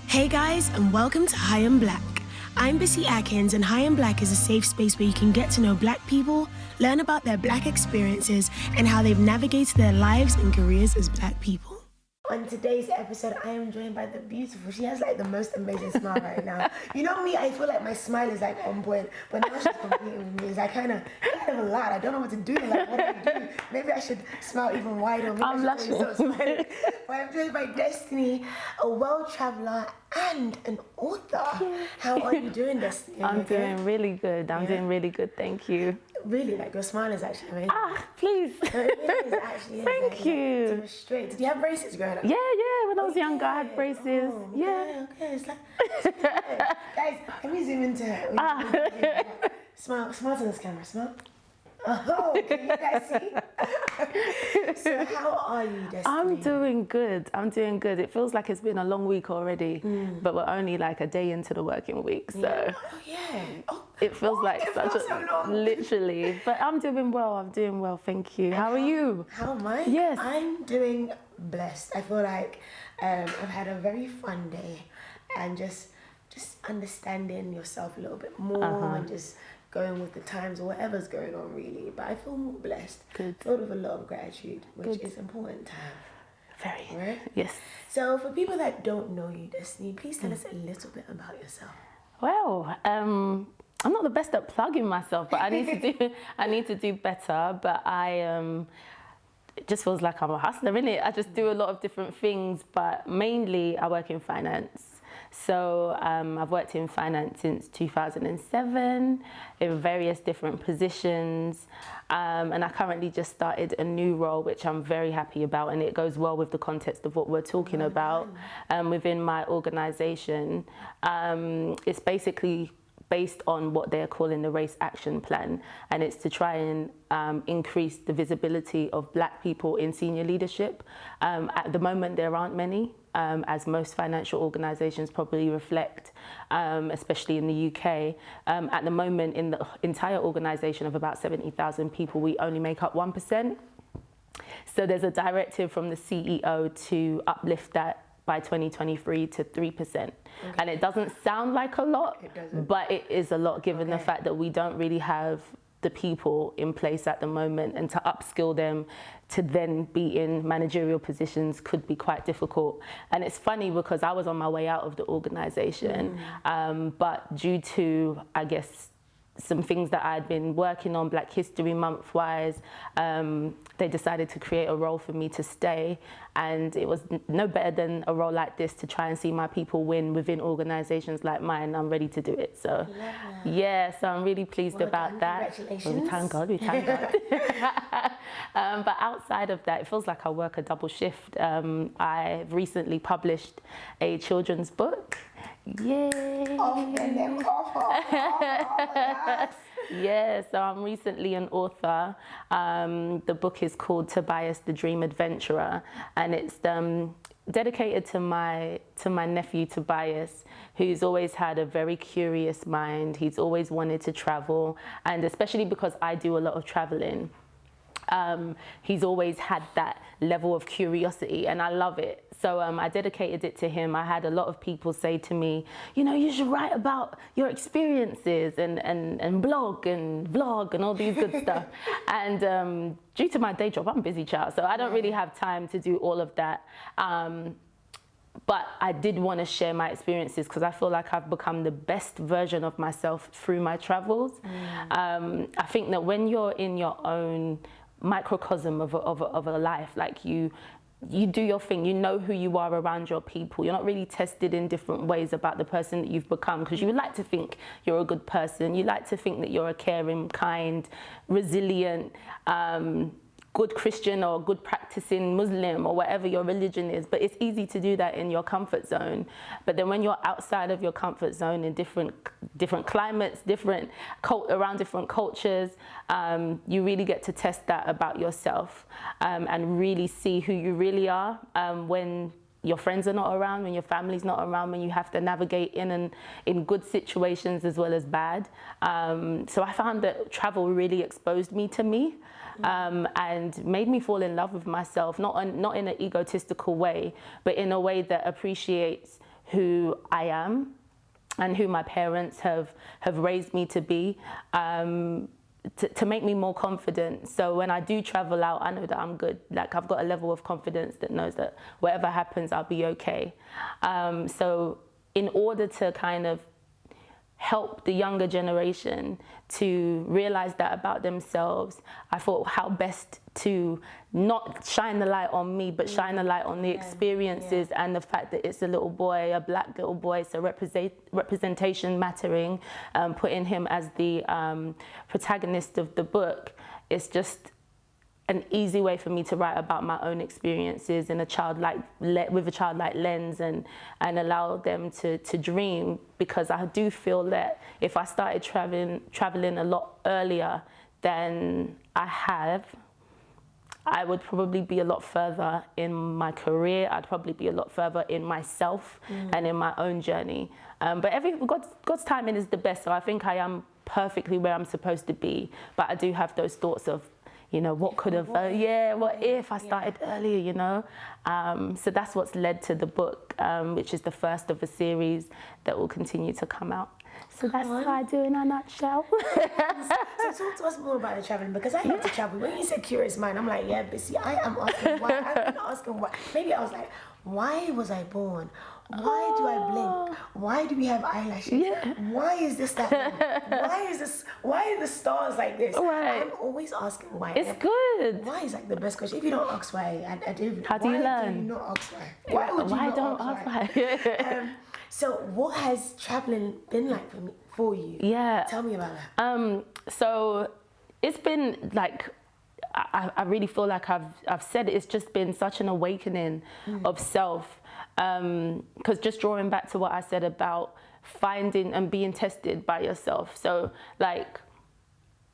Hey guys, and welcome to High and Black. I'm Bisi Akins, and High and Black is a safe space where you can get to know Black people, learn about their Black experiences, and how they've navigated their lives and careers as Black people. On today's episode, I am joined by the beautiful, she has like the most amazing smile right now. You know me, I feel like my smile is like on point, but now she's competing with me. It's like kind of a lot. I don't know what to do. Like, what do I do? Maybe I should smile even wider. Maybe I'm blushing. But I'm joined by Destynee, a world traveler and an author. Yeah. How are you doing, Destynee? I'm doing really good. I'm doing really good, thank you. Really, like your smile is actually amazing. Please. No, it really is actually. Thank you. Like, straight. Did you have braces growing up? Yeah. When I was younger, I had braces. Oh, yeah. Okay. It's like, guys, can we zoom into her? Smile to this camera. Smile. Oh, can you guys see? So how are you, Destynee? I'm doing good. It feels like it's been a long week already, but we're only like a day into the working week, so it feels like such a literally. But I'm doing well. Thank you. How are you? How am I? Yes, I'm doing blessed. I feel like I've had a very fun day, and just understanding yourself a little bit more and just going with the times or whatever's going on really. But I feel more blessed. Good. Filled with a lot of gratitude, which is important to have. Very. Right? Yes. So for people that don't know you, Destynee, please tell us a little bit about yourself. Well, I'm not the best at plugging myself, but I need to do better. But it just feels like I'm a hustler, innit? I just do a lot of different things, but mainly I work in finance. So I've worked in finance since 2007 in various different positions, and I currently just started a new role which I'm very happy about, and it goes well with the context of what we're talking about within my organisation. It's basically based on what they're calling the Race Action Plan, and it's to try and increase the visibility of Black people in senior leadership. At the moment, there aren't many, as most financial organisations probably reflect, especially in the UK. At the moment, in the entire organisation of about 70,000 people, we only make up 1%. So there's a directive from the CEO to uplift that by 2023 to 3%. And it doesn't sound like a lot, but it is a lot given the fact that we don't really have the people in place at the moment, and to upskill them to then be in managerial positions could be quite difficult. And it's funny because I was on my way out of the organisation, but due to, I guess, some things that I'd been working on Black History Month wise, they decided to create a role for me to stay, and it was no better than a role like this to try and see my people win within organisations like mine. I'm ready to do it. So so I'm really pleased about that. Congratulations. We thank God. But outside of that, it feels like I work a double shift. I've recently published a children's book. Yay! Yeah, so I'm recently an author. The book is called Tobias the Dream Adventurer, and it's dedicated to my nephew Tobias, who's always had a very curious mind. He's always wanted to travel, and especially because I do a lot of traveling, he's always had that level of curiosity, and I love it. So I dedicated it to him. I had a lot of people say to me, you know, you should write about your experiences and blog and vlog and all these good stuff. And due to my day job, I'm a busy child, so I don't really have time to do all of that. But I did want to share my experiences because I feel like I've become the best version of myself through my travels. I think that when you're in your own microcosm of a life, like you do your thing, you know who you are around your people. You're not really tested in different ways about the person that you've become, because you would like to think you're a good person. You like to think that you're a caring, kind, resilient, good Christian or good practicing Muslim or whatever your religion is. But it's easy to do that in your comfort zone. But then when you're outside of your comfort zone in different climates, around different cultures, you really get to test that about yourself, and really see who you really are when your friends are not around, when your family's not around, when you have to navigate in good situations as well as bad. So I found that travel really exposed me to me, and made me fall in love with myself, not in an egotistical way, but in a way that appreciates who I am and who my parents have raised me to be, to make me more confident. So when I do travel out, I know that I'm good. Like, I've got a level of confidence that knows that whatever happens, I'll be okay. So in order to kind of help the younger generation to realize that about themselves, I thought how best to not shine the light on me, but shine the light on the experiences and the fact that it's a little boy, a black little boy, so representation mattering, putting him as the protagonist of the book. It's just an easy way for me to write about my own experiences in with a childlike lens, and allow them to dream, because I do feel that if I started traveling a lot earlier than I have, I would probably be a lot further in my career. I'd probably be a lot further in myself and in my own journey. But God's timing is the best, so I think I am perfectly where I'm supposed to be. But I do have those thoughts of, you know, what could have, what if I started earlier, you know? So that's what's led to the book, which is the first of a series that will continue to come out. So that's what I do in a nutshell. So talk to us more about the traveling, because I love to travel. When you said curious mind, I'm like, yeah, Bisi, I am asking why. I'm not asking why. Maybe I was like, why was I born? Why do I blink? Why do we have eyelashes? Yeah. Why is this that way? Why are the stars like this? Right. I'm always asking why. It's good. Why is like the best question. If you don't ask why, I do. How do you learn? Why do you not ask why? Why would you not ask why? So what has traveling been like for you? Yeah. Tell me about that. So it's been like, I really feel like I've said it, it's just been such an awakening of self. Because just drawing back to what I said about finding and being tested by yourself. So like,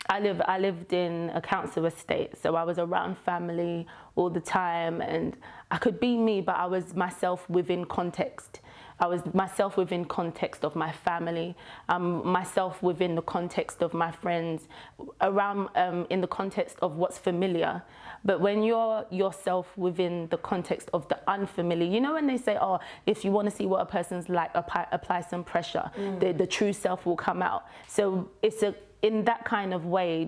I lived in a council estate, so I was around family all the time, and I could be me, but I was myself within context. I was myself within context of my family, myself within the context of my friends, around in the context of what's familiar. But when you're yourself within the context of the unfamiliar, you know when they say, oh, if you want to see what a person's like, apply some pressure, the true self will come out. So it's in that kind of way,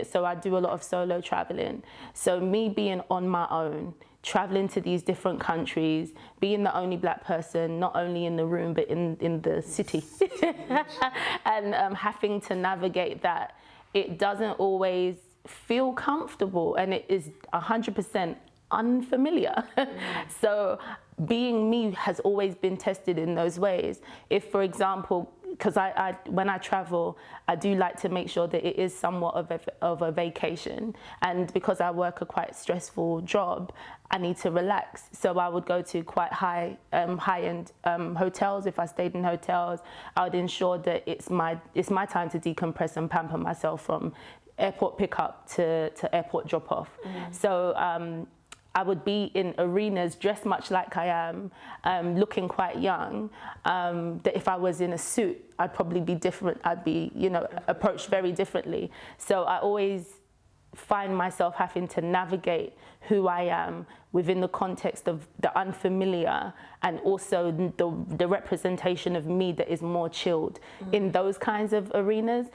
so I do a lot of solo traveling. So me being on my own, traveling to these different countries, being the only black person, not only in the room, but in the city. And having to navigate that, it doesn't always feel comfortable, and it is 100% unfamiliar. So being me has always been tested in those ways. If, for example, because when I travel, I do like to make sure that it is somewhat of a vacation. And because I work a quite stressful job, I need to relax. So I would go to quite high-end hotels. If I stayed in hotels, I would ensure that it's my time to decompress and pamper myself, from airport pickup to airport drop-off. So I would be in arenas dressed much like I am, looking quite young, that if I was in a suit, I'd probably be different. I'd be, approached very differently. So I always find myself having to navigate who I am within the context of the unfamiliar, and also the representation of me that is more chilled. In those kinds of arenas,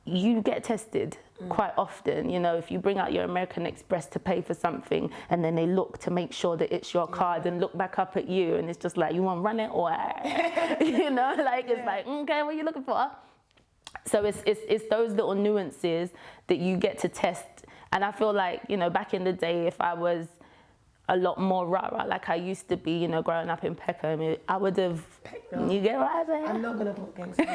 you get tested quite often. If you bring out your American Express to pay for something, and then they look to make sure that it's your card and look back up at you, and it's just like, you want to run it or it's like, okay, what are you looking for? So it's those little nuances that you get to test. And I feel like, back in the day, if I was a lot more rah-rah like I used to be, growing up in Peckham, I would have, you get what I'm saying? I'm not going to put gangster.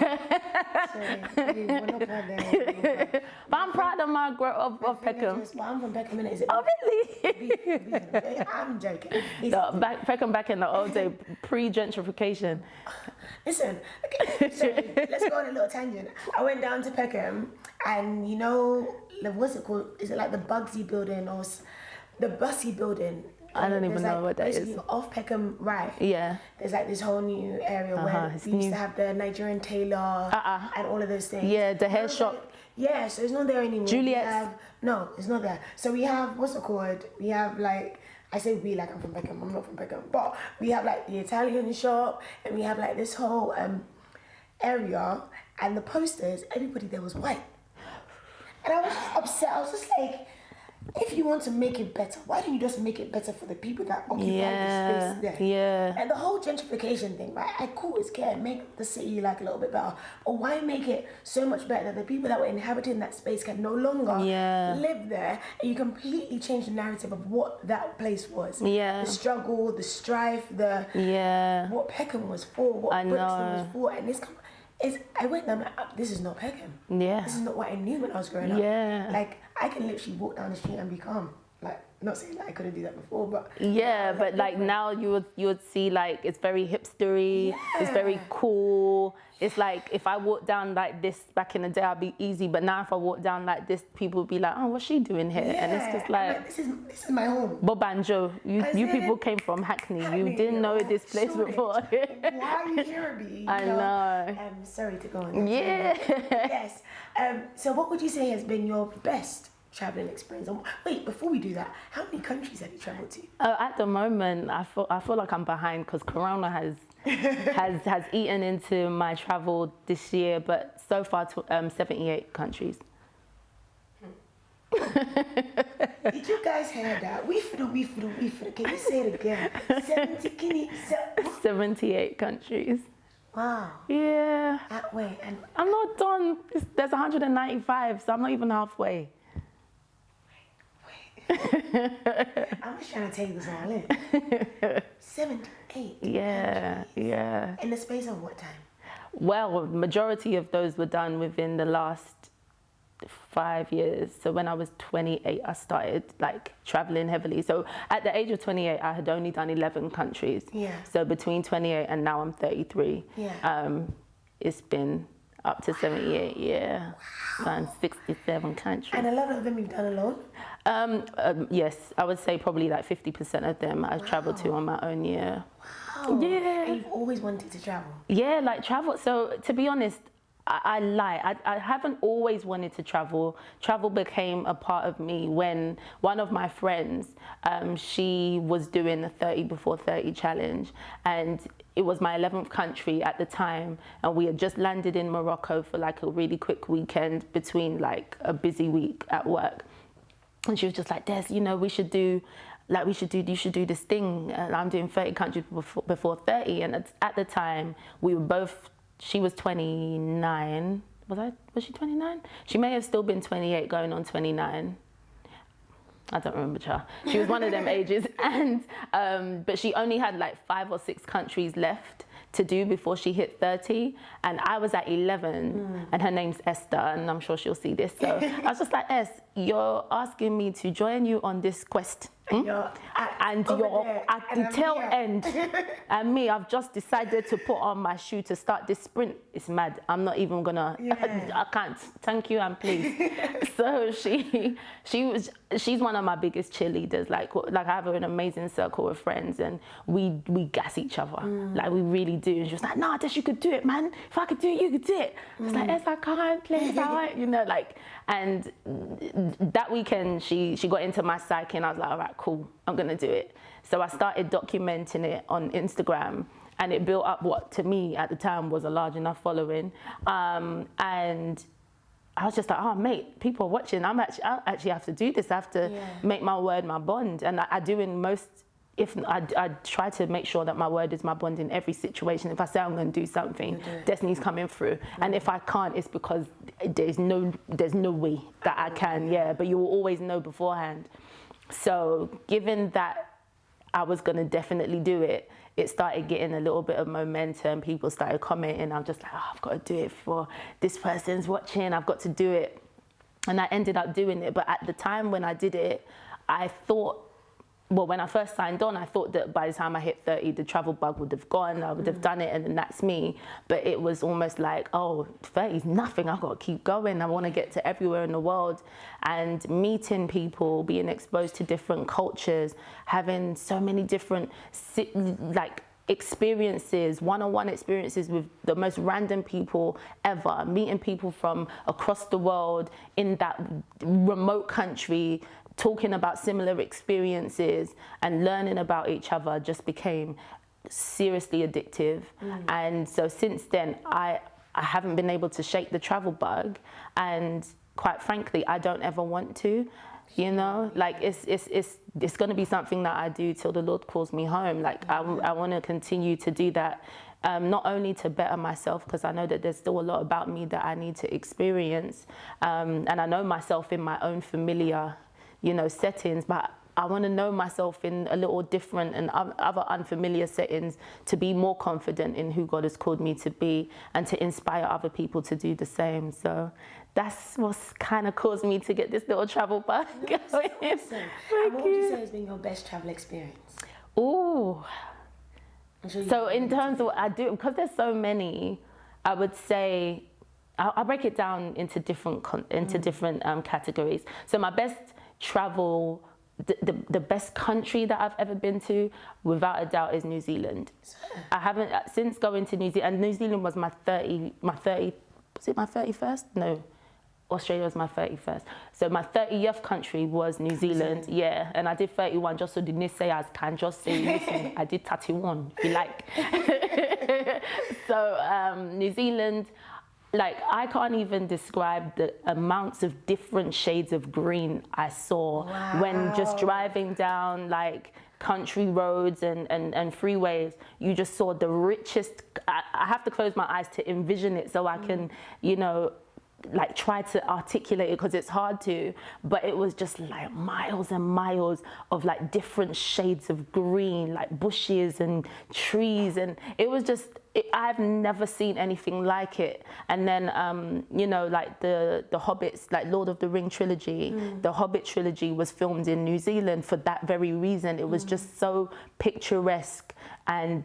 Sorry, we're not proud there. But I'm proud of my of Peckham. Well, I'm from Peckham, innit? Oh, really? I'm joking. Peckham back in the old day, pre-gentrification. Listen, so let's go on a little tangent. I went down to Peckham, and what's it called? Is it like the Bugsy building or the Bisi building? I don't even know what that is. Off Peckham, right? Yeah. There's like this whole new area where we used to have the Nigerian tailor and all of those things. Yeah, the hair shop. Yeah, so it's not there anymore. Juliet's. No, it's not there. So we have, what's it called? We have like I say we like I'm from Peckham, I'm not from Peckham, but we have like the Italian shop and we have like this whole area, and the posters, everybody there was white. And I was just upset. I was just like, if you want to make it better, why don't you just make it better for the people that occupy the space there? Yeah. And the whole gentrification thing, right? I cool, it's care, make the city like a little bit better. But why make it so much better that the people that were inhabiting that space can no longer live there, and you completely change the narrative of what that place was. Yeah. The struggle, the strife, what Peckham was for, what Brixton was for, and I went there, I'm like, this is not Peckham. Yeah. This is not what I knew when I was growing up. Yeah. Like, I can literally walk down the street and be calm. Like, not saying that I couldn't do that before, but... Yeah, but like now you would see like, it's very hipstery, it's very cool. It's like, if I walk down like this back in the day, I'd be easy. But now if I walk down like this, people would be like, oh, what's she doing here? Yeah. And it's just like... This is my home. Bob and Joe, you people came from Hackney. You didn't know this place before. Why are you here, I know. I'm sorry to go on. Yeah. Yes. So what would you say has been your best traveling experience? Wait, before we do that, how many countries have you traveled to? At the moment, I feel like I'm behind because Corona has eaten into my travel this year, but so far 78 countries. Did you guys hear that? We for the. Can you say it again? 78 countries. Wow. Yeah. That way, and I'm not done. There's 195, so I'm not even halfway. I'm just trying to take this all in. 78. Yeah, yeah. In the space of what time? Well, majority of those were done within the last 5 years. So when I was 28, I started like traveling heavily. So at the age of 28, I had only done 11 countries. Yeah. So between 28 and now I'm 33. Yeah. It's been up to 78, yeah. Wow. Done 67 countries. And a lot of them you've done alone? Yes, I would say probably like 50% of them I've traveled to on my own, yeah. Wow. Yeah. And you've always wanted to travel? Yeah, like travel. So to be honest, I lie. I haven't always wanted to travel. Travel became a part of me when one of my friends, she was doing the 30 before 30 challenge, and it was my 11th country at the time, and we had just landed in Morocco for like a really quick weekend between like a busy week at work. And she was just like, Des, you should do this thing. I'm doing 30 countries before 30. And at the time, we were both, she was 29. Was she 29? She may have still been 28 going on 29. I don't remember her. She was one of them ages. And, but she only had like 5 or 6 countries left to do before she hit 30. And I was at 11 and her name's Esther, and I'm sure she'll see this. So I was just like, Es, you're asking me to join you on this quest. And you're at the tail end. And me, I've just decided to put on my shoe to start this sprint. It's mad. I'm not even gonna, I can't. Thank you and please. So she's one of my biggest cheerleaders. Like I have an amazing circle of friends, and we gas each other. Like we really do. And she was like, nah, Des, you could do it, man. If I could do it, you could do it. I was like, yes, I can't, please, and that weekend she got into my psyche, and I was like, all right, cool, I'm gonna do it. So I started documenting it on Instagram, and it built up what to me at the time was a large enough following. And I was just like, oh mate, people are watching. I actually have to do this. I have to make my word my bond. And I do in most, if I try to make sure that my word is my bond in every situation. If I say I'm going to do something, Destiny's coming through. And if I can't, it's because there's no way that I can. Yeah, but you will always know beforehand. So given that I was going to definitely do it, it started getting a little bit of momentum. People started commenting. I'm just like, oh, I've got to do it for this person's watching. I've got to do it. And I ended up doing it. But at the time when I did it, I thought, well, when I first signed on, I thought that by the time I hit 30, the travel bug would have gone. I would have done it, and then that's me. But it was almost like, oh, 30 is nothing. I've got to keep going. I want to get to everywhere in the world. And meeting people, being exposed to different cultures, having so many different, experiences, one-on-one experiences with the most random people ever, meeting people from across the world in that remote country talking about similar experiences and learning about each other just became seriously addictive. And so since then, I haven't been able to shake the travel bug, and quite frankly, I don't ever want to. You know, like it's going to be something that I do till the Lord calls me home. Like I want to continue to do that, not only to better myself, because I know that there's still a lot about me that I need to experience, and I know myself in my own familiar, you know, settings, but I want to know myself in a little different and other unfamiliar settings to be more confident in who God has called me to be and to inspire other people to do the same. So that's what's kind of caused me to get this little travel bug going. Awesome. And what would you say has been your best travel experience? Ooh. Sure So in terms of what I do, because there's so many, I would say, I'll break it down into different categories. So my best travel, the best country that I've ever been to, without a doubt, is New Zealand. I haven't, since going to New Zealand, and New Zealand was my 30, was it my 31st? No, Australia was my 31st. So my 30th country was New Zealand, yeah. And I did 31 just so the naysayers can just say, listen, I did 31, if you like. So New Zealand, like, I can't even describe the amounts of different shades of green I saw when just driving down, like, country roads and freeways. You just saw the richest. I have to close my eyes to envision it so I can, you know, like try to articulate it, because it's hard to, but it was just like miles and miles of like different shades of green, like bushes and trees, and it was just, I've never seen anything like it. And then you know, like the Hobbits, like Lord of the Ring trilogy, the Hobbit trilogy was filmed in New Zealand for that very reason. It was just so picturesque, and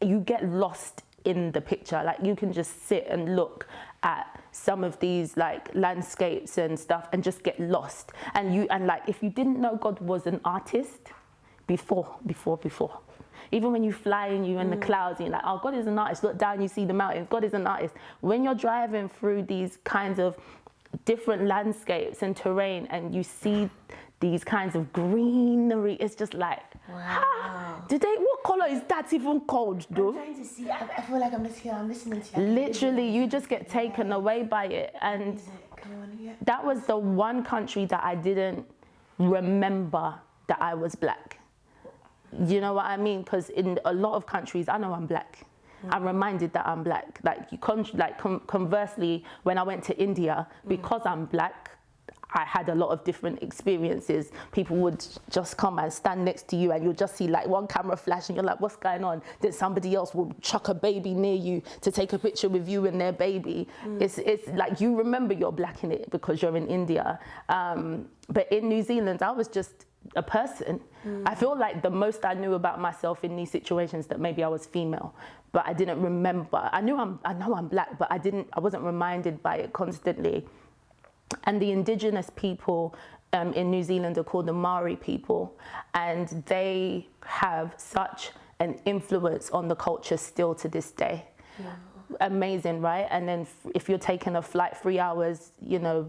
you get lost in the picture. Like, you can just sit and look at some of these like landscapes and stuff and just get lost. And like, if you didn't know God was an artist before, even when you fly and you're in the clouds and you're like, oh, God is an artist, look down, you see the mountains, God is an artist. When you're driving through these kinds of different landscapes and terrain and you see these kinds of greenery, it's just like, what color is that even called, though? I'm trying to see. I feel like I'm just here, I'm listening to you. Literally, you just get taken away by it. And that was the one country that I didn't remember that I was black. You know what I mean? Because in a lot of countries, I know I'm black. I'm reminded that I'm black. Like, conversely, when I went to India, because I'm black, I had a lot of different experiences. People would just come and stand next to you and you'll just see like one camera flash and you're like, what's going on? Then somebody else will chuck a baby near you to take a picture with you and their baby. It's like, you remember you're black in it because you're in India. But in New Zealand, I was just a person. I feel like the most I knew about myself in these situations, that maybe I was female, but I didn't remember. I know I'm black, but I wasn't reminded by it constantly. And the indigenous people in New Zealand are called the Maori people, and they have such an influence on the culture still to this day. Amazing, right? And then if you're taking a flight 3 hours, you know,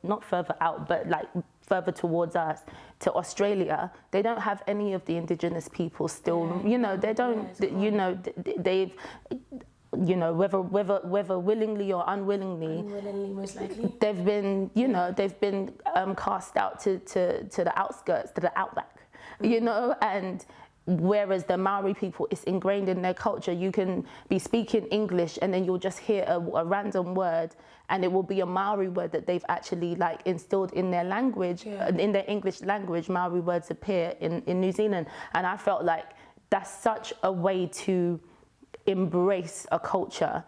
not further out, but like further towards us, to Australia, they don't have any of the indigenous people still. You know, they don't. You know, they've. You know, whether willingly or unwillingly, most likely, they've been, you know, cast out to the outskirts, to the outback, you know. And whereas the Maori people, it's ingrained in their culture. You can be speaking English and then you'll just hear a random word, and it will be a Maori word that they've actually like instilled in their language, in their English language. Maori words appear in New Zealand, and I felt like that's such a way to embrace a culture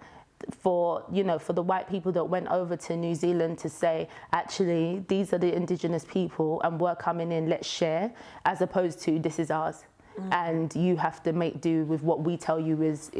for, you know, for the white people that went over to New Zealand to say, actually, these are the indigenous people and we're coming in, let's share, as opposed to this is ours. And you have to make do with what we tell you is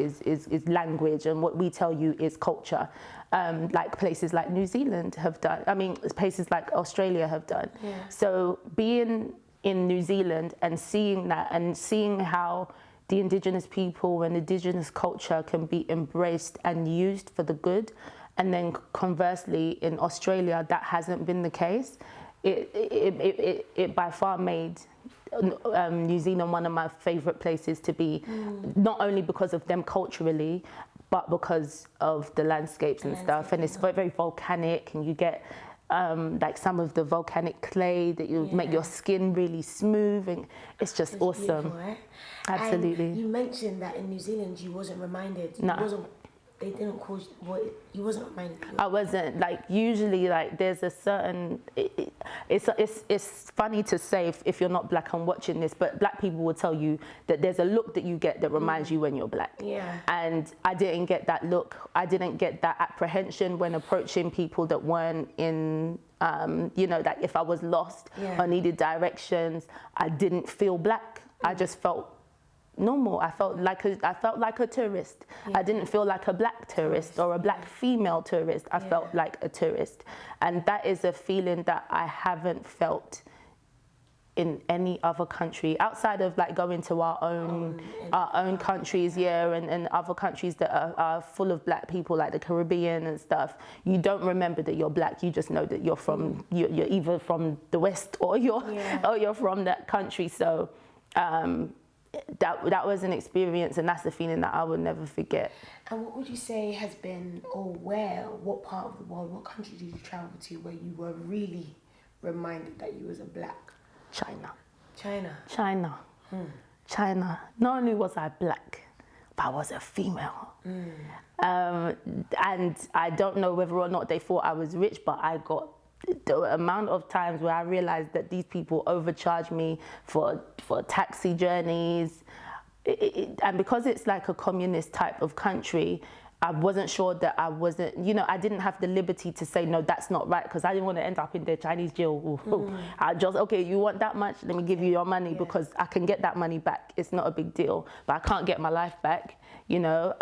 language and what we tell you is culture. Like places like New Zealand have done, I mean, places like Australia have done. So being in New Zealand and seeing that and seeing how the indigenous people and indigenous culture can be embraced and used for the good, And then conversely, in Australia, that hasn't been the case. It by far made New Zealand one of my favourite places to be, not only because of them culturally, but because of the landscapes and stuff. And it's very, very volcanic, and you get like some of the volcanic clay that you make your skin really smooth, and it's just awesome. Right? Absolutely. And you mentioned that in New Zealand you wasn't reminded. No. They didn't call you wasn't reminded. I wasn't, like, usually, like, there's a certain, it's funny to say if you're not black and watching this, but black people will tell you that there's a look that you get that reminds you when you're black. Yeah. And I didn't get that look. I didn't get that apprehension when approaching people that weren't in, you know, like if I was lost or needed directions, I didn't feel black. I just felt normal. I felt like a tourist. I didn't feel like a black tourist or a black female tourist. I felt like a tourist, and that is a feeling that I haven't felt in any other country outside of like going to our own countries, and other countries that are full of black people, like the Caribbean and stuff. You don't remember that you're black. You just know that you're from you're either from the West or you're from that country. So. That was an experience, and that's the feeling that I will never forget. And what would you say has been, or what part of the world, what country did you travel to where you were really reminded that you was a black? China. Not only was I black, but I was a female. And I don't know whether or not they thought I was rich, but I got the amount of times where I realized that these people overcharged me for taxi journeys, and because it's like a communist type of country, I wasn't sure that I wasn't, you know, I didn't have the liberty to say, no, that's not right, because I didn't want to end up in the Chinese jail. I just, okay, you want that much? Let me give you your money, because I can get that money back. It's not a big deal, but I can't get my life back, you know.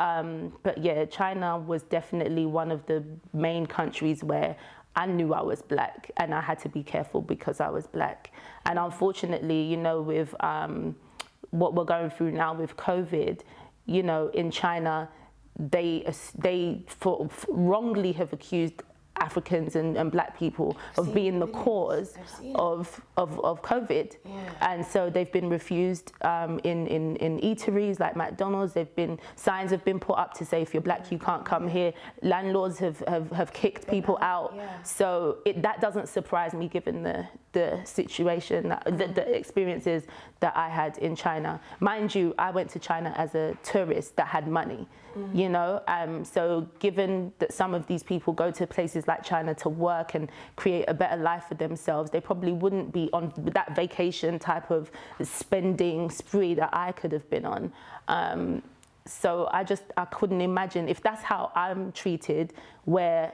But yeah, China was definitely one of the main countries where I knew I was black, and I had to be careful because I was black. And unfortunately, you know, with what we're going through now with COVID, you know, in China, they wrongly have accused Africans and black people of being the cause of COVID. And so they've been refused in eateries like McDonald's. Signs have been put up to say, if you're black, you can't come here. Landlords have kicked people out. So that doesn't surprise me, given the situation, the experiences that I had in China. Mind you, I went to China as a tourist that had money, you know. So given that some of these people go to places like China to work and create a better life for themselves, they probably wouldn't be on that vacation type of spending spree that I could have been on. So I couldn't imagine if that's how I'm treated, where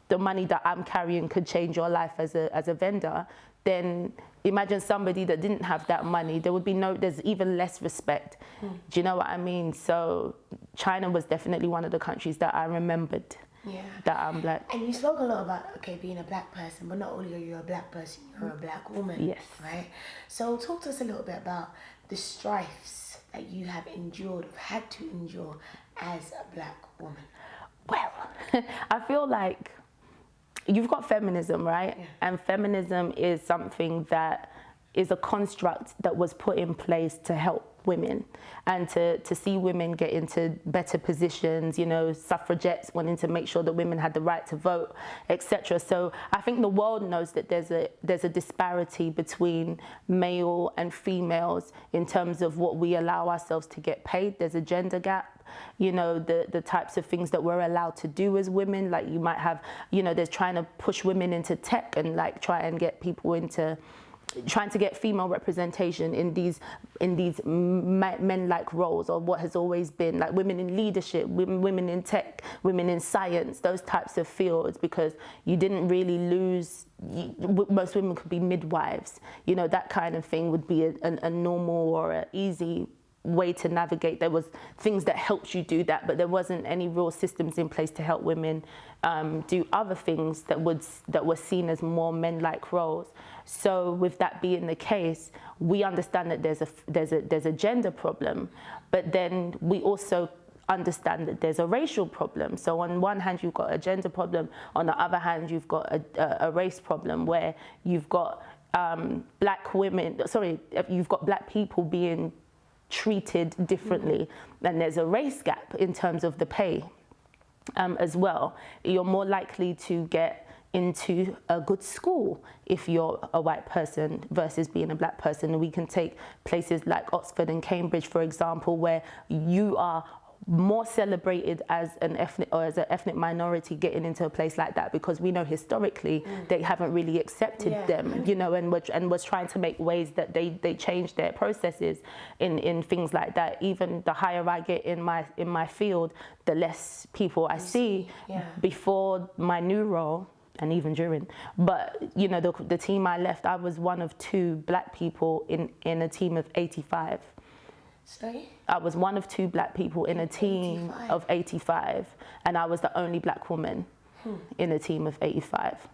the money that I'm carrying could change your life as a vendor. Then imagine somebody that didn't have that money. There's even less respect. Do you know what I mean? So China was definitely one of the countries that I remembered that I'm black. And you spoke a lot about, being a black person, but not only are you a black person, you're a black woman. Yes. Right? So talk to us a little bit about the strifes that you have endured, had to endure as a black woman. Well, I feel like you've got feminism, right? And feminism is something that is a construct that was put in place to help women and to see women get into better positions, you know, suffragettes wanting to make sure that women had the right to vote, etc. So I think the world knows that there's a disparity between male and females in terms of what we allow ourselves to get paid. There's a gender gap. You know, the types of things that we're allowed to do as women, like you might have, you know, there's trying to push women into tech and like try and get people into trying to get female representation in these men-like roles, or what has always been like women in leadership, women in tech, women in science, those types of fields, because you didn't really lose. Most women could be midwives, you know, that kind of thing would be a normal or an easy way to navigate. There was things that helped you do that, but there wasn't any real systems in place to help women do other things that were seen as more men-like roles. So with that being the case, we understand that there's a gender problem, but then we also understand that there's a racial problem. So on one hand, you've got a gender problem. On the other hand, you've got a race problem where you've got black women, you've got black people being treated differently. And there's a race gap in terms of the pay as well. You're more likely to get into a good school if you're a white person versus being a black person. And we can take places like Oxford and Cambridge, for example, where you are more celebrated as an ethnic minority getting into a place like that, because we know historically they haven't really accepted them, you know, and was trying to make ways that they change their processes in things like that. Even the higher I get in my field, the less people I see. Before my new role, and even during, but you know, the team I left, I was one of 2 black people in a team of 85. Sorry? I was one of 2 black people in a team of 85, and I was the only black woman in a team of 85.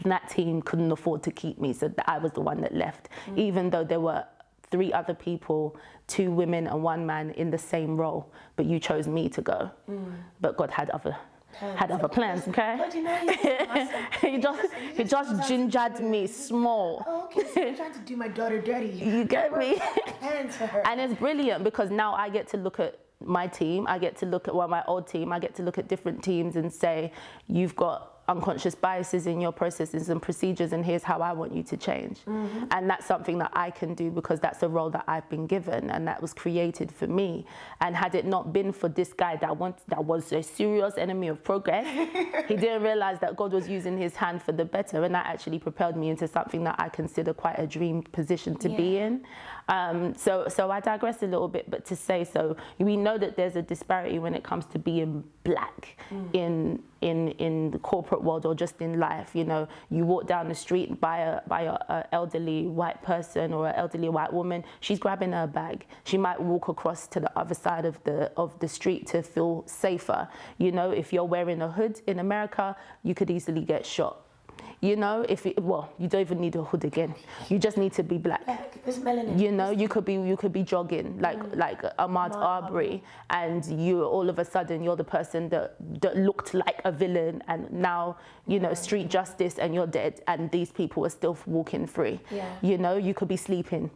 And that team couldn't afford to keep me, so I was the one that left, even though there were 3 other people, 2 women and 1 man in the same role, but you chose me to go. But God had other plans, okay? But you know, he just gingered me small. Oh, okay, so you're trying to do my daughter dirty. You get me? Hands for her. And it's brilliant because now I get to look at my team, I get to look at my old team, I get to look at different teams and say, you've got unconscious biases in your processes and procedures, and here's how I want you to change. And that's something that I can do because that's a role that I've been given and that was created for me. And had it not been for this guy that was a serious enemy of progress, he didn't realize that God was using his hand for the better, and that actually propelled me into something that I consider quite a dream position to be in. So I digress a little bit, but to say, so we know that there's a disparity when it comes to being black in the corporate world or just in life. You know, you walk down the street by a elderly white person or an elderly white woman, she's grabbing her bag. She might walk across to the other side of the street to feel safer. You know, if you're wearing a hood in America, you could easily get shot. You know, you don't even need a hood again. You just need to be black. There's melanin. You know, you could be jogging like Ahmaud Arbery, and you all of a sudden you're the person that looked like a villain, and now you know street justice, and you're dead, and these people are still walking free. You know, you could be sleeping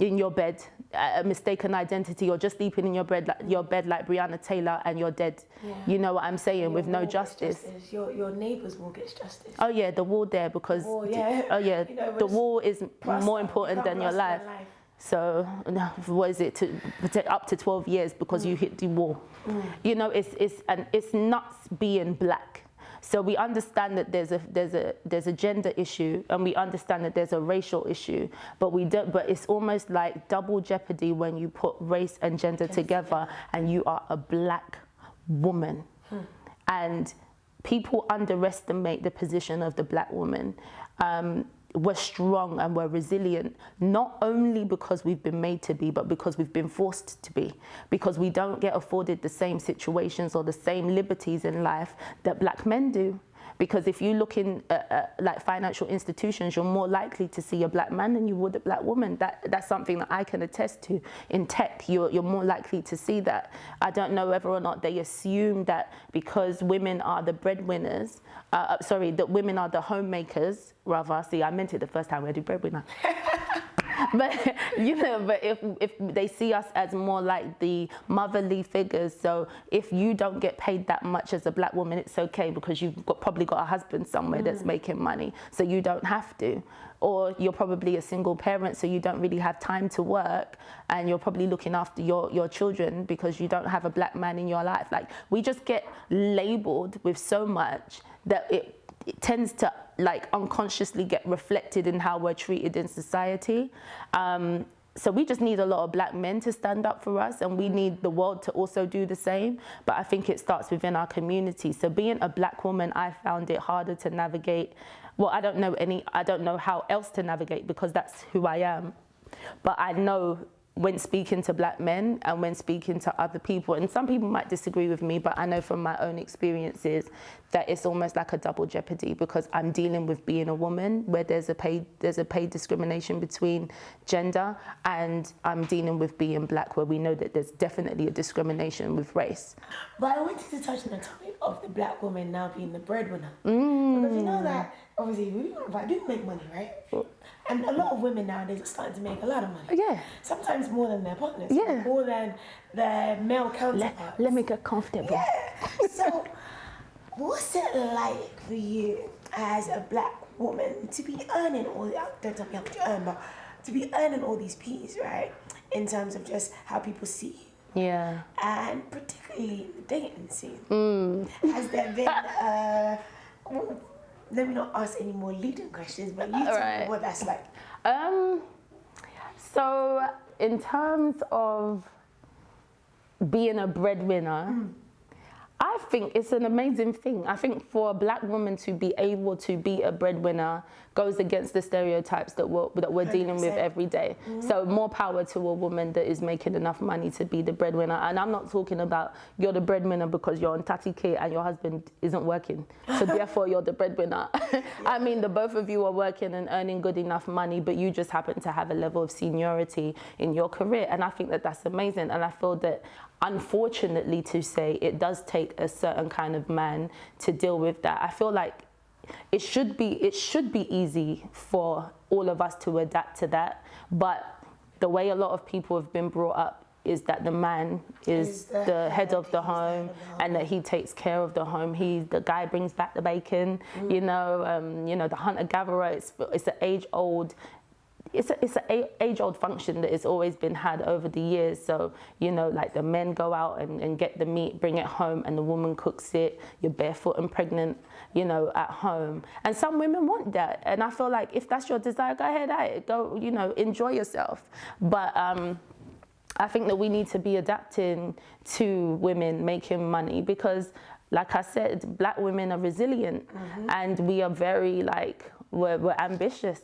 in your bed, a mistaken identity, or just sleeping in your bed like Breonna Taylor, and you're dead. You know what I'm saying? With no justice. Your neighbours will get justice. Oh yeah, the wall there, because you know, the wall is more important than your life. So what is it, to protect up to 12 years because you hit the wall? You know, it's nuts being black. So we understand that there's a gender issue, and we understand that there's a racial issue, but it's almost like double jeopardy when you put race and gender together and you are a black woman. And people underestimate the position of the black woman. We're strong and we're resilient, not only because we've been made to be, but because we've been forced to be, because we don't get afforded the same situations or the same liberties in life that black men do. Because if you look in like financial institutions, you're more likely to see a black man than you would a black woman. That's something that I can attest to. In tech, you're more likely to see that. I don't know whether or not they assume that because women are the breadwinners, that women are the homemakers, rather. See, I meant it the first time we did breadwinner. But you know, but if they see us as more like the motherly figures, so if you don't get paid that much as a black woman, it's okay because you've probably got a husband somewhere that's making money, so you don't have to. Or you're probably a single parent, so you don't really have time to work, and you're probably looking after your children because you don't have a black man in your life. Like, we just get labeled with so much that it tends to like unconsciously get reflected in how we're treated in society. So we just need a lot of black men to stand up for us, and we need the world to also do the same. But I think it starts within our community. So being a black woman, I found it harder to navigate. Well, I don't know how else to navigate because that's who I am. But I know when speaking to black men and when speaking to other people, and some people might disagree with me, but I know from my own experiences that it's almost like a double jeopardy, because I'm dealing with being a woman where there's a pay discrimination between gender, and I'm dealing with being black where we know that there's definitely a discrimination with race. But I wanted to touch on the topic of the black woman now being the breadwinner. Because you know that obviously we do make money, right? And a lot of women nowadays are starting to make a lot of money. Yeah. Sometimes more than their partners. Yeah. More than their male counterparts. Let me get comfortable. Yeah. So, what's it like for you as a black woman to be earning all the, don't tell me how much you earn, but to be earning all these P's, right? In terms of just how people see you. Yeah. And particularly in the dating scene. Has there been, let me not ask any more leading questions, but you tell me what that's like. So in terms of being a breadwinner, I think it's an amazing thing. I think for a black woman to be able to be a breadwinner goes against the stereotypes that we're dealing with every day. So more power to a woman that is making enough money to be the breadwinner. And I'm not talking about you're the breadwinner because you're on 30K and your husband isn't working, so therefore you're the breadwinner. I mean, the both of you are working and earning good enough money, but you just happen to have a level of seniority in your career. And I think that that's amazing. And I feel that, unfortunately to say, it does take a certain kind of man to deal with that. I feel like it should be easy for all of us to adapt to that, but the way a lot of people have been brought up is that the man is the head of the home, and that he takes care of the home. The guy brings back the bacon, you know, the hunter-gatherer. It's an age-old. It's an age-old function that has always been had over the years. So, you know, like the men go out and get the meat, bring it home, and the woman cooks it. You're barefoot and pregnant, you know, at home. And some women want that. And I feel like if that's your desire, go ahead, go, you know, enjoy yourself. But I think that we need to be adapting to women making money, because, like I said, black women are resilient, and we are very, like, we're ambitious,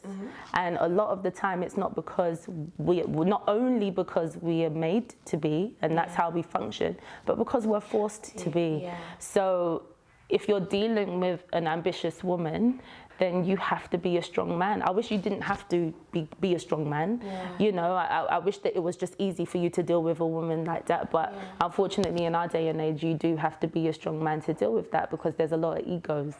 and a lot of the time it's not because not only because we are made to be, and that's how we function, but because we're forced to be. So if you're dealing with an ambitious woman, then you have to be a strong man. I wish you didn't have to be a strong man. You know, I wish that it was just easy for you to deal with a woman like that. But unfortunately, in our day and age, you do have to be a strong man to deal with that, because there's a lot of egos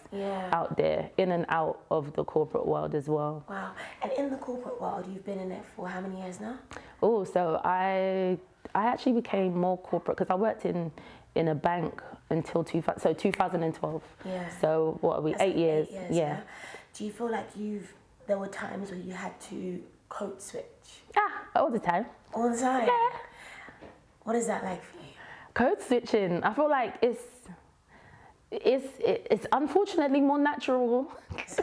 out there, in and out of the corporate world as well. Wow. And in the corporate world, you've been in it for how many years now? Oh, so I actually became more corporate because I worked in a bank until 2012. So what are we, 8 years? Yeah. Do you feel like there were times where you had to code switch? All the time. All the time? Yeah. What is that like for you? Code switching, I feel like it's unfortunately more natural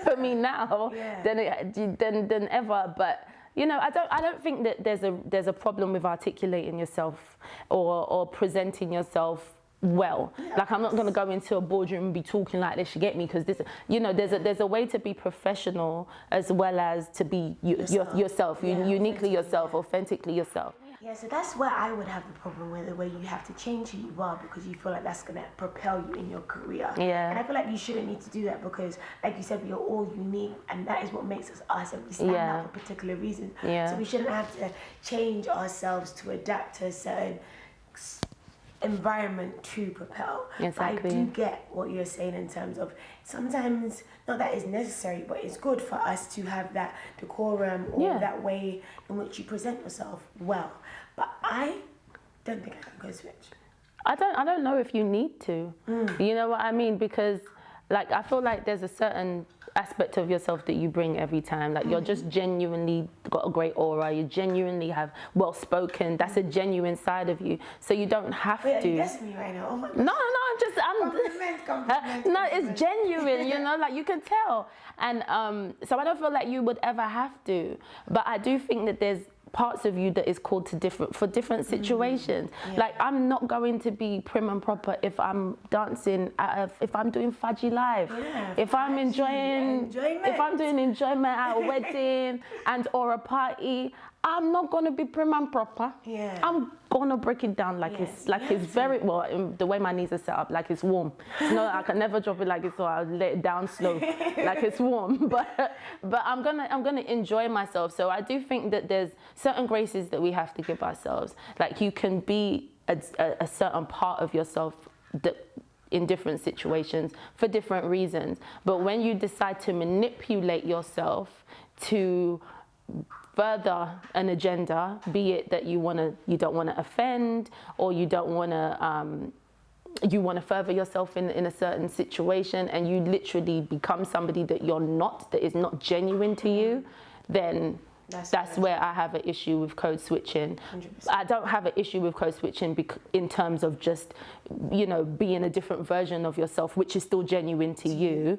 for me now than ever. But you know, I don't think that there's a problem with articulating yourself or presenting yourself well. Like, I'm not going to go into a boardroom and be talking like this, you get me? Because this, you know, there's a way to be professional as well as to be yourself, uniquely yourself, authentically yourself. Yeah, so that's where I would have the problem with it, where you have to change who you are because you feel like that's going to propel you in your career. And I feel like you shouldn't need to do that because, like you said, we are all unique, and that is what makes us us, and we stand out for particular reasons. So we shouldn't have to change ourselves to adapt to a certain environment to propel. Exactly. I do get what you're saying in terms of sometimes, not that it's necessary, but it's good for us to have that decorum or that way in which you present yourself well. But I don't think I can go switch. I don't know if you need to. You know what I mean? Because, like, I feel like there's a certain aspect of yourself that you bring every time. Like, you're just genuinely got a great aura. You genuinely have well spoken. That's a genuine side of you. So you don't have to. You're guessing me right now. Oh my gosh. No, compliment. No, it's genuine. You know, like, you can tell. And so I don't feel like you would ever have to. But I do think that there's parts of you that is called to different situations. Like, I'm not going to be prim and proper if I'm dancing if I'm doing Fudgy Live, if I'm enjoying, if I'm doing enjoyment at a wedding and or a party. I'm not gonna be prim and proper. Yeah. I'm gonna break it down like it's very well. The way my knees are set up, like it's warm. No, I can never drop it like it's so. I'll let it down slow, like it's warm. But I'm gonna enjoy myself. So I do think that there's certain graces that we have to give ourselves. Like you can be a certain part of yourself that in different situations for different reasons. But when you decide to manipulate yourself to further an agenda, be it that you don't want to offend, or you don't want to you want to further yourself in a certain situation, and you literally become somebody that you're not, that is not genuine to you, then that's where I have an issue with code switching. 100%. I don't have an issue with code switching in terms of just, being a different version of yourself, which is still genuine to you,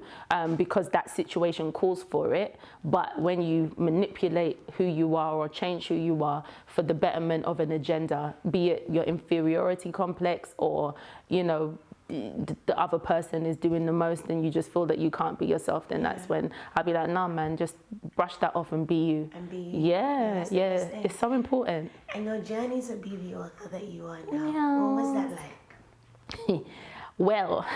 because that situation calls for it. But when you manipulate who you are or change who you are for the betterment of an agenda, be it your inferiority complex or, the other person is doing the most and you just feel that you can't be yourself, then that's when I'll be like, nah, man, just brush that off and be you. And be you. Yeah. It's so important. And your journey to be the author that you are now, what was that like? Well,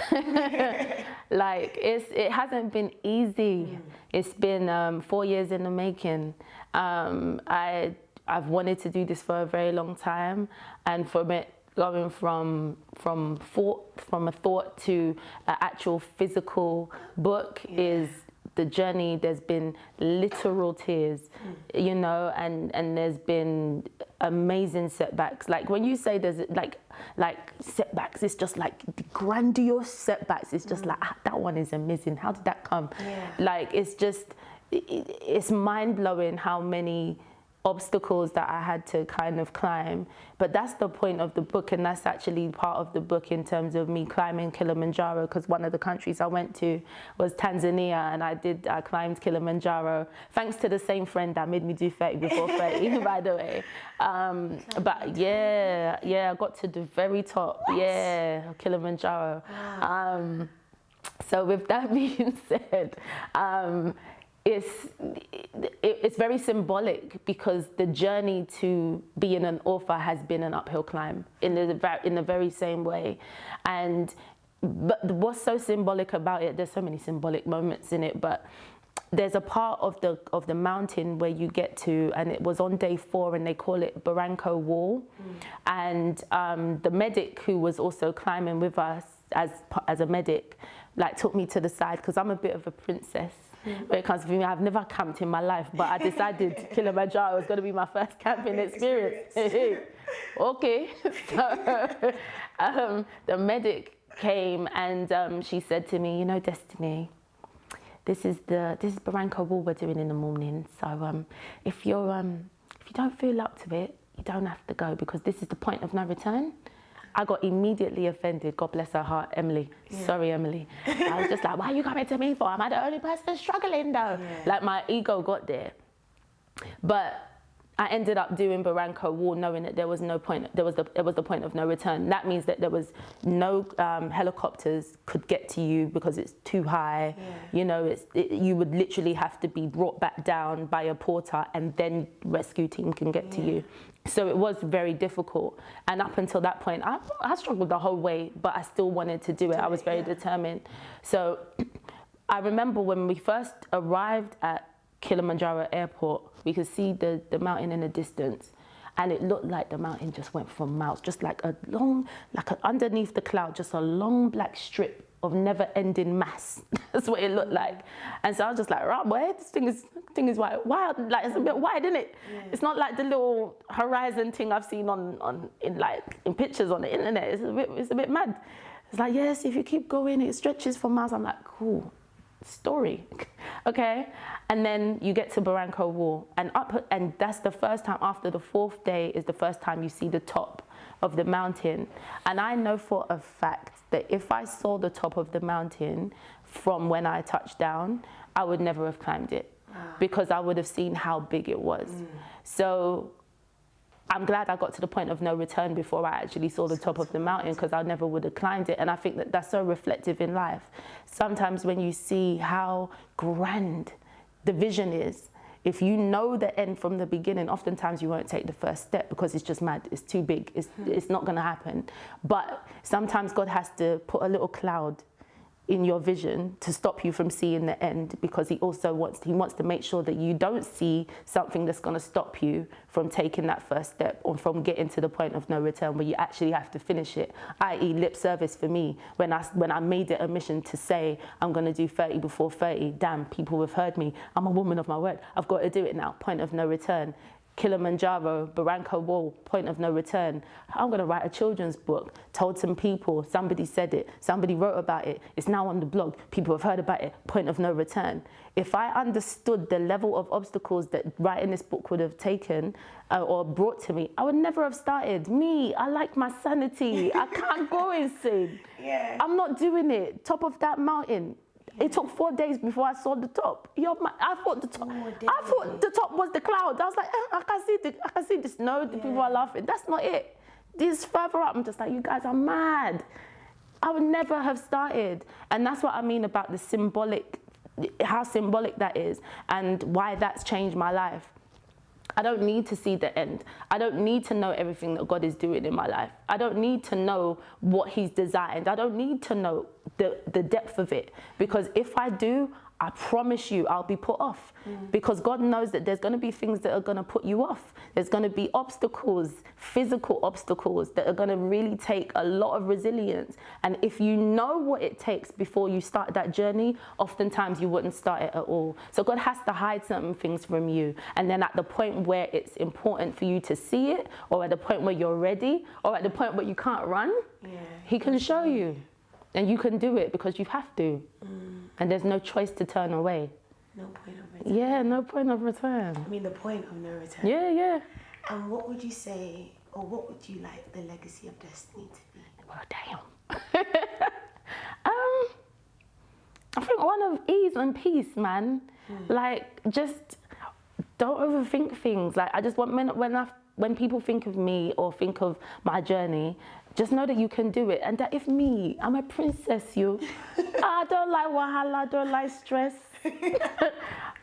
like it hasn't been easy. It's been 4 years in the making. I've wanted to do this for a very long time, and from it going from a thought to an actual physical book is the journey. There's been literal tears, and there's been amazing setbacks. Like when you say there's like setbacks, it's just like grandiose setbacks. It's just like that one is amazing. How did that come? Like it's mind blowing how many obstacles that I had to kind of climb. But that's the point of the book, and that's actually part of the book in terms of me climbing Kilimanjaro, because one of the countries I went to was Tanzania, and I climbed Kilimanjaro thanks to the same friend that made me do 30 before 30 by the way. But I got to the very top. Kilimanjaro. Wow. So with that being said, it's very symbolic, because the journey to being an author has been an uphill climb in the very same way. But what's so symbolic about it, there's so many symbolic moments in it, but there's a part of the mountain where you get to, and it was on day 4, and they call it Barranco Wall. And the medic who was also climbing with us as a medic, like took me to the side, because I'm a bit of a princess. When it comes to me, I've never camped in my life, but I decided Kilimanjaro was going to be my first camping experience. Okay. So the medic came, and she said to me, Destynee, this is Barranco Wall we're doing in the morning. So if you don't feel up to it, you don't have to go, because this is the point of no return. I got immediately offended. God bless her heart, Emily. Sorry, Emily. I was just like, why are you coming to me for? Am I the only person struggling though? Like my ego got there. But I ended up doing Barranco Wall knowing that there was no point, it was the point of no return. That means that there was no helicopters could get to you because it's too high. You would literally have to be brought back down by a porter, and then rescue team can get to you. So it was very difficult. And up until that point, I struggled the whole way, but I still wanted to do it. I was very determined. So I remember when we first arrived at Kilimanjaro airport, we could see the mountain in the distance, and it looked like the mountain just went for miles, just like underneath the cloud, just a long black strip of never-ending mass. That's what it looked like. And so I was just like, right, boy, this thing is wild. Like, it's a bit wide, isn't it? It's not like the little horizon thing I've seen in pictures on the internet. It's a bit mad. It's like, yes, if you keep going, it stretches for miles. I'm like, cool. Story. Okay. And then you get to Barranco Wall, and that's the first time, after the 4th day is the first time you see the top of the mountain. And I know for a fact that if I saw the top of the mountain from when I touched down, I would never have climbed it, because I would have seen how big it was. So I'm glad I got to the point of no return before I actually saw the top of the mountain, because I never would have climbed it. And I think that that's so reflective in life. Sometimes when you see how grand the vision is, If you know the end from the beginning, oftentimes you won't take the first step because it's just mad. It's too big. It's not going to happen. But sometimes God has to put a little cloud in your vision to stop you from seeing the end, because he also wants to make sure that you don't see something that's going to stop you from taking that first step or from getting to the point of no return where you actually have to finish it, i.e. lip service for me. When I made it a mission to say I'm going to do 30 before 30, damn, people have heard me. I'm a woman of my word. I've got to do it now, point of no return. Kilimanjaro, Barranco Wall, point of no return. I'm going to write a children's book. Told some people, somebody said it, somebody wrote about it. It's now on the blog. People have heard about it, point of no return. If I understood the level of obstacles that writing this book would have taken or brought to me, I would never have started. Me, I like my sanity. I can't go insane. Yeah. I'm not doing it. Top of that mountain. It took 4 days before I saw the top. I thought the top was the cloud. I was like, I can see the snow. The people are laughing. That's not it. This further up, I'm just like, you guys are mad. I would never have started. And that's what I mean about the symbolic, how symbolic that is, and why that's changed my life. I don't need to see the end. I don't need to know everything that God is doing in my life. I don't need to know what he's designed. I don't need to know the depth of it, because if I do, I promise you I'll be put off, because God knows that there's going to be things that are going to put you off. There's going to be obstacles, physical obstacles that are going to really take a lot of resilience. And if you know what it takes before you start that journey, oftentimes you wouldn't start it at all. So God has to hide certain things from you. And then at the point where it's important for you to see it, or at the point where you're ready, or at the point where you can't run, he can show you. And you can do it because you have to. And there's no choice to turn away. No point of return. Yeah, no point of return. I mean, the point of no return. Yeah, yeah. And what would you say, or what would you like the legacy of Destynee to be? Well, damn. I think one of ease and peace, man. Like, just don't overthink things. Like, I just want, when people think of me or think of my journey, just know that you can do it, and that if me, I'm a princess, I don't like wahala, I don't like stress.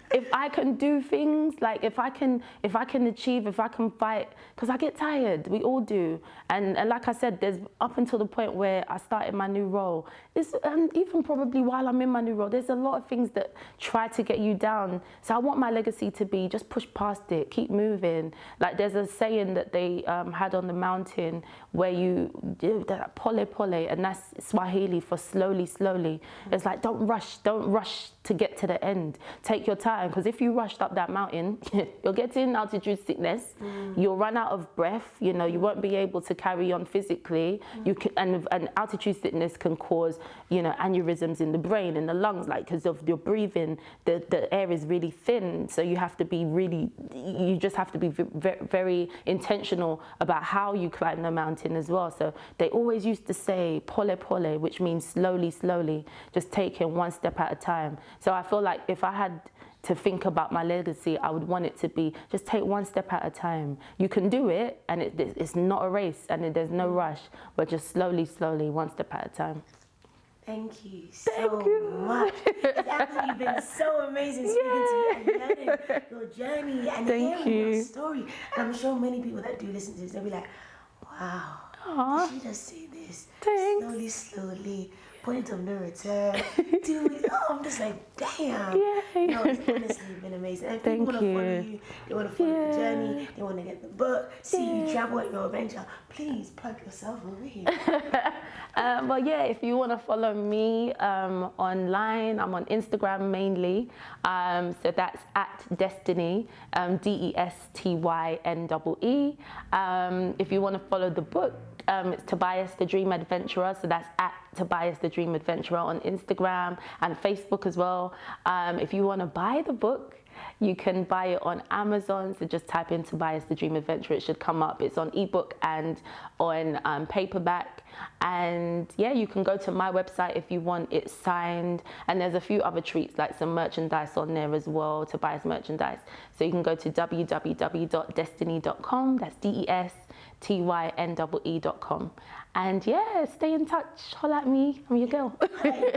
If I can do things, like if I can achieve, if I can fight, because I get tired, we all do. And like I said, there's up until the point where I started my new role, even probably while I'm in my new role, there's a lot of things that try to get you down. So I want my legacy to be just push past it, keep moving. Like there's a saying that they had on the mountain where you do that pole pole, and that's Swahili for slowly, slowly. It's like don't rush to get to the end. Take your time, because if you rushed up that mountain, you'll get in altitude sickness. You'll run out of breath. You know, you won't be able to carry on physically. You can, and altitude sickness can cause, you know, aneurysms in the brain, in the lungs, like because of your breathing. The air is really thin, so you have to be you just have to be very, very intentional about how you climb the mountain as well. So they always used to say pole pole, which means slowly, slowly, just taking one step at a time. So I feel like if I had to think about my legacy, I would want it to be just take one step at a time. You can do it, and it's not a race, and there's no rush, but just slowly, slowly, one step at a time. Thank you so much. It's actually been so amazing speaking to you and learning your journey and hearing your story. And I'm sure many people that do listen to this, they'll be like, wow, did she just say this? Thanks. Slowly, slowly. Point of no return. Do it. Oh, I'm just like, damn. Yay. No, it's honestly been amazing. And people want to follow you, they want to follow the journey, they want to get the book, see you travel at your adventure. Please plug yourself over here. Well, yeah, if you want to follow me online, I'm on Instagram mainly. So that's at Destynee, DESTYNEE. If you want to follow the book, it's Tobias the Dream Adventurer, so that's at Tobias the Dream Adventurer on Instagram and Facebook as well. If you want to buy the book, you can buy it on Amazon, so just type in Tobias the Dream Adventurer, it should come up. It's on ebook and on paperback. And yeah, you can go to my website if you want it signed, and there's a few other treats like some merchandise on there as well, Tobias merchandise. So you can go to www.destynee.com, that's DESTYNEE.com. And yeah, stay in touch, holla at me, I'm your girl. Thank you,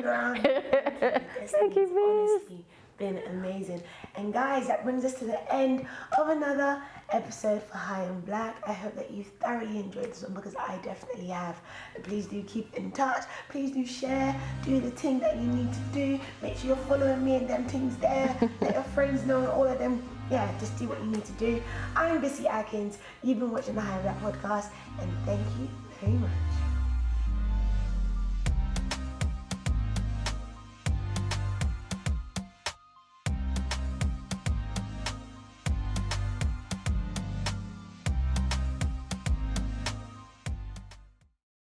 Thank you, Biz. been amazing. And guys, that brings us to the end of another episode for High and Black. I hope that you thoroughly enjoyed this one, because I definitely have. And please do keep in touch. Please do share. Do the thing that you need to do. Make sure you're following me and them things there. Let your friends know, all of them. Yeah, just do what you need to do. I'm Bisi Akins. You've been watching the High and Black podcast, and thank you very much.